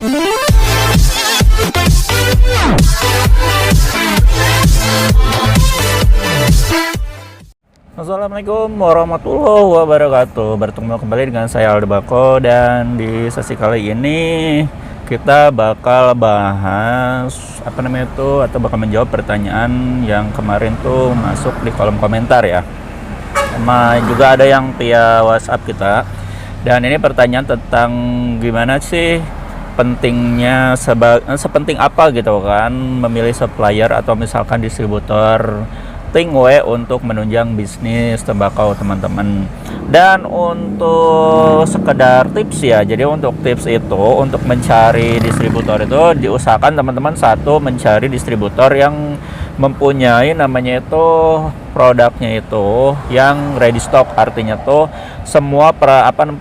Assalamualaikum warahmatullahi wabarakatuh. Bertemu kembali dengan saya Aldo Bako, dan di sesi kali ini kita bakal bahas atau bakal menjawab pertanyaan yang kemarin tuh masuk di kolom komentar ya. Sama juga ada yang via WhatsApp kita. Dan ini pertanyaan tentang gimana sih pentingnya sepenting apa gitu kan memilih supplier atau misalkan distributor Tingwe untuk menunjang bisnis tembakau teman-teman. Dan untuk sekedar tips ya, jadi untuk tips itu untuk mencari distributor itu diusahakan teman-teman mencari distributor yang mempunyai namanya itu produknya itu yang ready stock, artinya tuh semua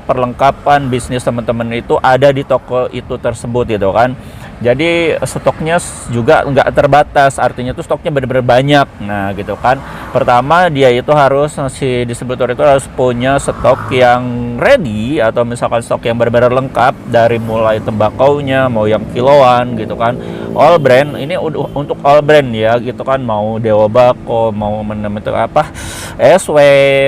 perlengkapan bisnis teman-teman itu ada di toko itu tersebut gitu kan. Jadi stoknya juga nggak terbatas, artinya tuh stoknya benar-benar banyak. Nah gitu kan, pertama dia itu si distributor itu harus punya stok yang ready atau misalkan stok yang benar-benar lengkap dari mulai tembakaunya mau yang kiloan gitu kan, all brand. Ini untuk all brand ya gitu kan, mau Dewa Bako, mau SW,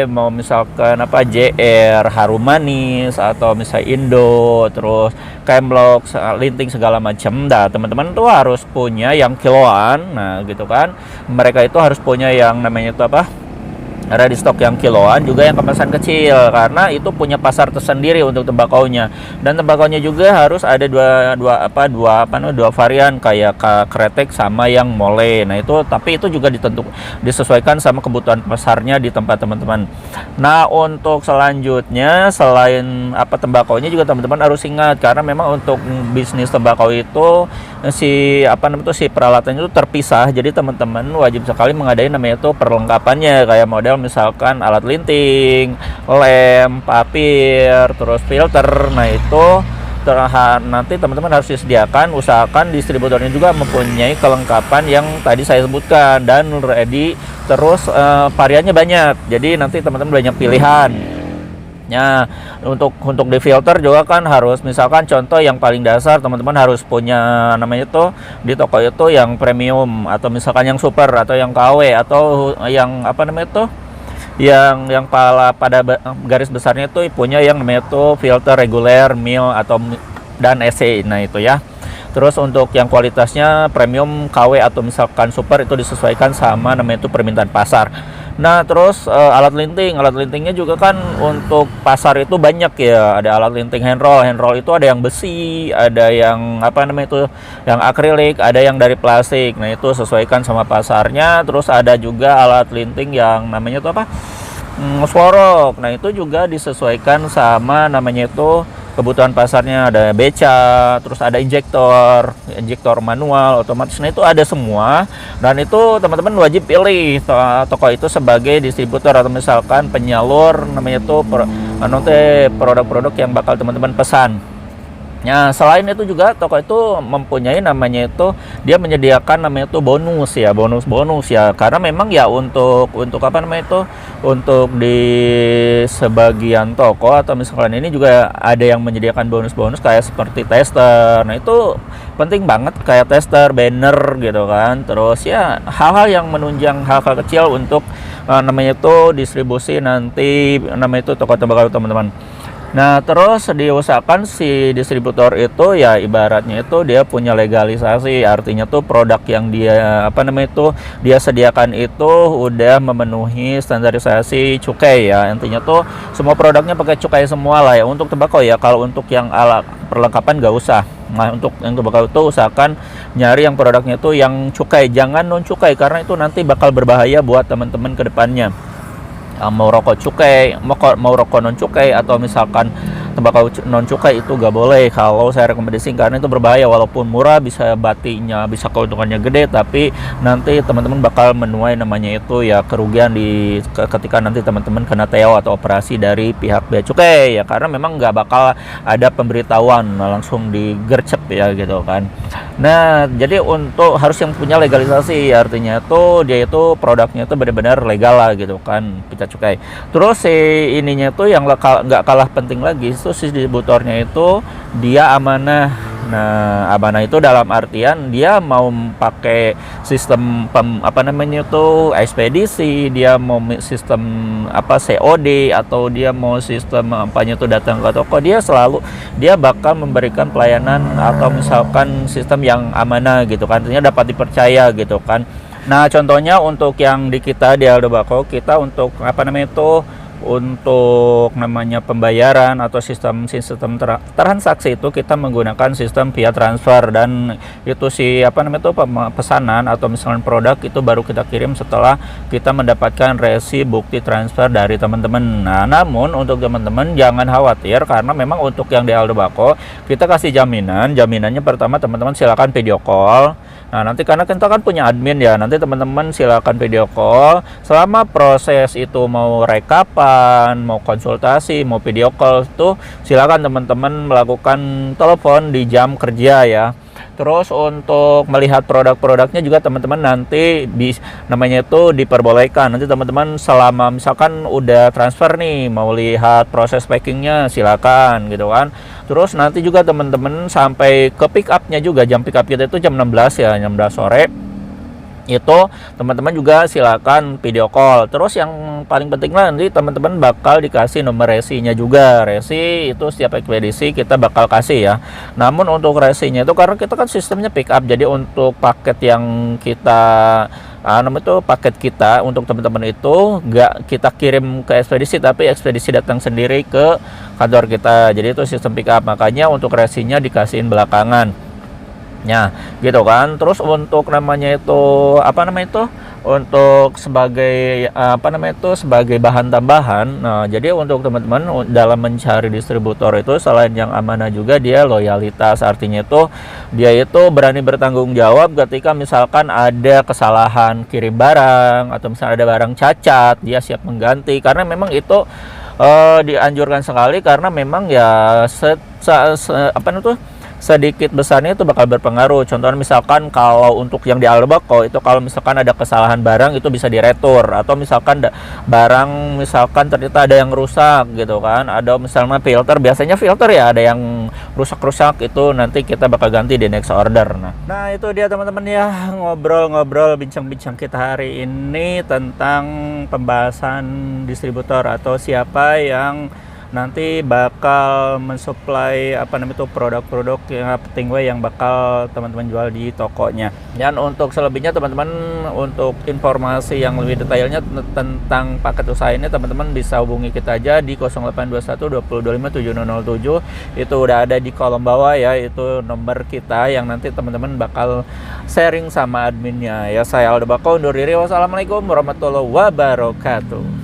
mau misalkan JR, Harum Manis, atau misalnya Indo, terus Camlock, Linting segala macam. Nah teman-teman tuh harus punya yang kiloan. Nah gitu kan, mereka itu harus punya yang namanya itu ready stock yang kiloan, juga yang kemasan kecil, karena itu punya pasar tersendiri untuk tembakaunya. Dan tembakaunya juga harus ada dua varian, kayak kretek sama yang mole. Nah itu, tapi itu juga disesuaikan sama kebutuhan pasarnya di tempat teman-teman. Nah untuk selanjutnya, selain tembakaunya juga teman-teman harus ingat, karena memang untuk bisnis tembakau itu si peralatannya itu terpisah. Jadi teman-teman wajib sekali mengadai namanya itu perlengkapannya, kayak model misalkan alat linting, lem, papir, terus filter. Nah itu nanti teman-teman harus disediakan, usahakan distributornya juga mempunyai kelengkapan yang tadi saya sebutkan dan ready, terus variannya banyak, jadi nanti teman-teman banyak pilihan. Nah untuk di filter juga kan harus, misalkan contoh yang paling dasar, teman-teman harus punya namanya itu di toko itu yang premium, atau misalkan yang super, atau yang KW, atau yang yang pada garis besarnya itu punya yang namanya itu filter reguler, mil, dan EC. Nah itu ya. Terus untuk yang kualitasnya premium, KW, atau misalkan super, itu disesuaikan sama namanya itu permintaan pasar. Nah terus alat lintingnya juga kan untuk pasar itu banyak ya. Ada alat linting hand roll itu ada yang besi, ada yang yang akrilik, ada yang dari plastik. Nah itu sesuaikan sama pasarnya. Terus ada juga alat linting yang namanya itu sworok. Nah itu juga disesuaikan sama namanya itu kebutuhan pasarnya. Ada beca, terus ada injektor manual, otomatis. Nah itu ada semua, dan itu teman-teman wajib pilih toko itu sebagai distributor atau misalkan penyalur namanya itu produk-produk yang bakal teman-teman pesan. Nah selain itu juga toko itu mempunyai namanya itu, dia menyediakan namanya itu bonus ya, karena memang ya untuk untuk di sebagian toko atau misalkan ini juga ada yang menyediakan bonus kayak seperti tester. Nah itu penting banget, kayak tester, banner gitu kan. Terus ya hal-hal yang menunjang, hal-hal kecil untuk namanya itu distribusi nanti namanya itu toko tembakau teman-teman. Nah terus diusahakan si distributor itu ya ibaratnya itu dia punya legalisasi, artinya tuh produk yang dia dia sediakan itu udah memenuhi standarisasi cukai ya. Intinya tuh semua produknya pakai cukai semua lah ya untuk tembakau ya. Kalau untuk yang alat perlengkapan nggak usah. Nah untuk yang tembakau itu usahakan nyari yang produknya itu yang cukai, jangan non cukai, karena itu nanti bakal berbahaya buat teman-teman ke depannya. Mau rokok cukai, mau rokok non cukai, atau misalkan tembakau non cukai itu gak boleh kalau saya rekomendasikan, karena itu berbahaya. Walaupun murah, bisa batinya, bisa keuntungannya gede, tapi nanti teman-teman bakal menuai namanya itu ya kerugian ketika nanti teman-teman kena TO atau operasi dari pihak bea cukai ya, karena memang nggak bakal ada pemberitahuan, langsung digercep ya gitu kan. Nah jadi untuk harus yang punya legalisasi, artinya tuh dia itu produknya itu benar-benar legal lah gitu kan, pita cukai. Terus si ininya tuh yang nggak kalah penting lagi, itu si distributornya itu dia amanah Nah, amanah itu dalam artian dia mau pakai sistem ekspedisi, dia mau sistem COD, atau dia mau sistem apanya tuh datang ke toko, dia bakal memberikan pelayanan atau misalkan sistem yang amanah gitu kan, artinya dapat dipercaya gitu kan. Nah, contohnya untuk yang di kita di Aldo Bako, kita untuk untuk namanya pembayaran atau sistem transaksi itu kita menggunakan sistem via transfer, dan itu pesanan atau misalnya produk itu baru kita kirim setelah kita mendapatkan resi bukti transfer dari teman-teman. Nah, namun untuk teman-teman jangan khawatir, karena memang untuk yang di Aldo Bako kita kasih jaminannya pertama teman-teman silakan video call. Nah, nanti karena kita kan punya admin ya, nanti teman-teman silakan video call. Selama proses itu mau rekapan, mau konsultasi, mau video call tuh silakan teman-teman melakukan telepon di jam kerja ya. Terus untuk melihat produk-produknya juga teman-teman nanti diperbolehkan. Nanti teman-teman selama misalkan udah transfer nih, mau lihat proses packingnya silakan gitu kan. Terus nanti juga teman-teman sampai ke pick up-nya juga, jam pick up kita itu jam 16 ya, jam 16 sore. Itu teman-teman juga silakan video call. Terus yang paling penting lah, nanti teman-teman bakal dikasih nomor resinya juga. Resi itu setiap ekspedisi kita bakal kasih ya. Namun untuk resinya itu karena kita kan sistemnya pick up, jadi untuk paket yang kita paket kita untuk teman-teman itu nggak kita kirim ke ekspedisi, tapi ekspedisi datang sendiri ke kantor kita. Jadi itu sistem pick up, makanya untuk resinya dikasihin belakangan. Ya, gitu kan. Terus untuk untuk sebagai sebagai bahan tambahan. Nah, jadi untuk teman-teman dalam mencari distributor itu selain yang amanah juga dia loyalitas, artinya itu dia itu berani bertanggung jawab ketika misalkan ada kesalahan kirim barang atau misalnya ada barang cacat, dia siap mengganti, karena memang itu dianjurkan sekali, karena memang ya sedikit besarnya itu bakal berpengaruh. Contohnya misalkan kalau untuk yang di Aldo Bako itu, kalau misalkan ada kesalahan barang itu bisa diretur, atau misalkan barang misalkan ternyata ada yang rusak gitu kan, ada misalnya filter, biasanya filter ya ada yang rusak-rusak, itu nanti kita bakal ganti di next order. Nah itu dia teman-teman ya, ngobrol-ngobrol bincang-bincang kita hari ini tentang pembahasan distributor atau siapa yang nanti bakal mensuplai produk-produk yang penting yang bakal teman-teman jual di tokonya. Dan untuk selebihnya teman-teman, untuk informasi yang lebih detailnya tentang paket usaha ini, teman-teman bisa hubungi kita aja di 0821 2025 7007. Itu udah ada di kolom bawah ya, itu nomor kita yang nanti teman-teman bakal sharing sama adminnya ya. Saya Aldo Bako undur diri, wassalamualaikum warahmatullahi wabarakatuh.